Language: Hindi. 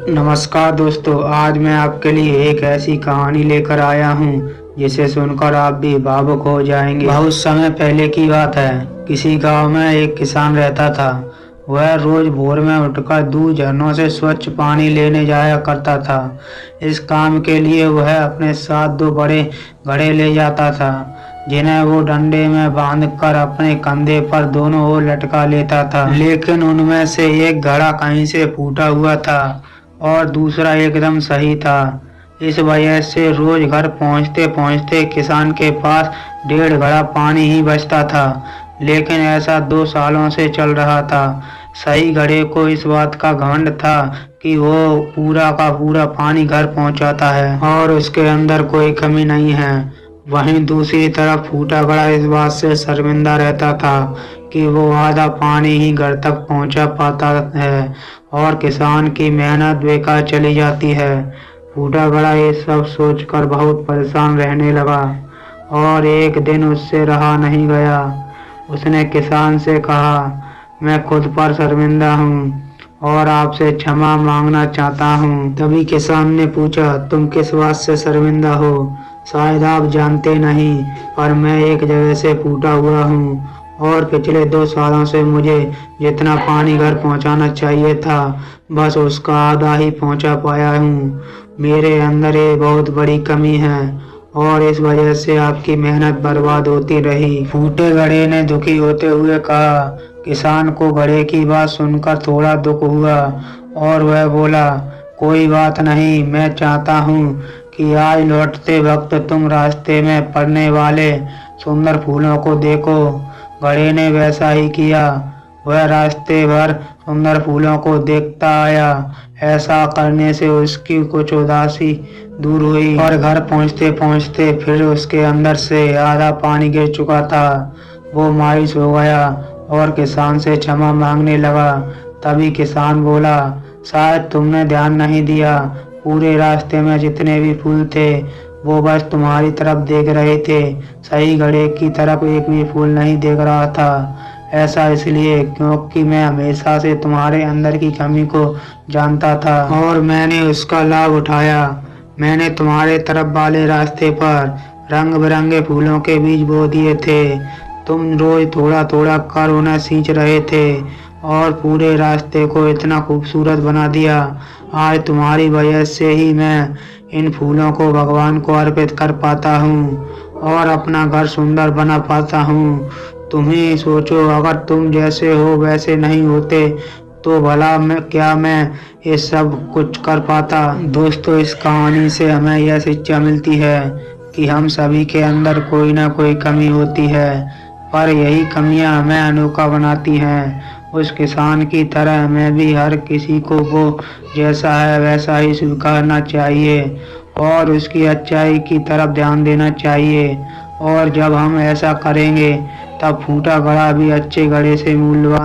नमस्कार दोस्तों, आज मैं आपके लिए एक ऐसी कहानी लेकर आया हूँ जिसे सुनकर आप भी भावुक हो जाएंगे। बहुत समय पहले की बात है। किसी गांव में एक किसान रहता था। वह रोज भोर में उठकर दूर झरनों से स्वच्छ पानी लेने जाया करता था। इस काम के लिए वह अपने साथ दो बड़े घड़े ले जाता था, जिन्हें वो डंडे में बांधकर अपने कंधे पर दोनों ओर लटका लेता था। लेकिन उनमें से एक घड़ा कहीं से फूटा हुआ था और दूसरा एकदम सही था। इस वजह से रोज घर पहुंचते पहुंचते किसान के पास 1.5 घड़ा पानी ही बचता था। लेकिन ऐसा 2 सालों से चल रहा था। सही घड़े को इस बात का घमंड था कि वो पूरा का पूरा पानी घर पहुंचाता है और उसके अंदर कोई कमी नहीं है। वहीं दूसरी तरफ फूटा घड़ा इस बात से शर्मिंदा रहता था कि वो आधा पानी ही घर तक पहुंचा पाता है और किसान की मेहनत बेकार चली जाती है। फूटा घड़ा ये सब सोचकर बहुत परेशान रहने लगा और एक दिन उससे रहा नहीं गया। उसने किसान से कहा, मैं खुद पर शर्मिंदा हूँ और आपसे क्षमा मांगना चाहता हूँ। तभी किसान ने पूछा, तुम किस बात से शर्मिंदा हो? शायद आप जानते नहीं, पर मैं एक जगह से फूटा हुआ हूँ और पिछले 2 सालों से मुझे जितना पानी घर पहुँचाना चाहिए था, बस उसका आधा ही पहुँचा पाया हूँ। मेरे अंदर ये बहुत बड़ी कमी है और इस वजह से आपकी मेहनत बर्बाद होती रही। फूटे घड़े ने दुखी होते हुए कहा। किसान को घड़े की बात सुनकर थोड़ा दुख हुआ और वह बोला, कोई बात नहीं, मैं चाहता हूँ कि आज लौटते वक्त तुम रास्ते में पड़ने वाले सुंदर फूलों को देखो। घड़े ने वैसा ही किया। वह रास्ते भर सुंदर फूलों को देखता आया। ऐसा करने से उसकी कुछ उदासी दूर हुई और घर पहुंचते पहुंचते फिर उसके अंदर से आधा पानी गिर चुका था। वो मायूस हो गया और किसान से क्षमा मांगने लगा। तभी किसान बोला, शायद तुमने ध्यान नहीं दिया। पूरे रास्ते में जितने भी फूल थे वो बस तुम्हारी तरफ देख रहे थे, सही घड़े की तरफ एक भी फूल नहीं देख रहा था। ऐसा इसलिए क्योंकि मैं हमेशा से तुम्हारे अंदर की कमी को जानता था और मैंने उसका लाभ उठाया। मैंने तुम्हारे तरफ वाले रास्ते पर रंग बिरंगे फूलों के बीज बो दिए थे। तुम रोज थोड़ा थोड़ा कर उन्हें सींच रहे थे और पूरे रास्ते को इतना खूबसूरत बना दिया। आज तुम्हारी वजह से ही मैं इन फूलों को भगवान को अर्पित कर पाता हूँ और अपना घर सुंदर बना पाता हूँ। तुम ही सोचो, अगर तुम जैसे हो वैसे नहीं होते तो भला मैं ये सब कुछ कर पाता। दोस्तों, इस कहानी से हमें यह शिक्षा मिलती है कि हम सभी के अंदर कोई ना कोई कमी होती है, पर यही कमियां हमें अनोखा बनाती हैं। उस किसान की तरह हमें भी हर किसी को वो जैसा है वैसा ही स्वीकारना चाहिए और उसकी अच्छाई की तरफ ध्यान देना चाहिए। और जब हम ऐसा करेंगे तब फूटा घड़ा भी अच्छे घड़े से मूल्यवान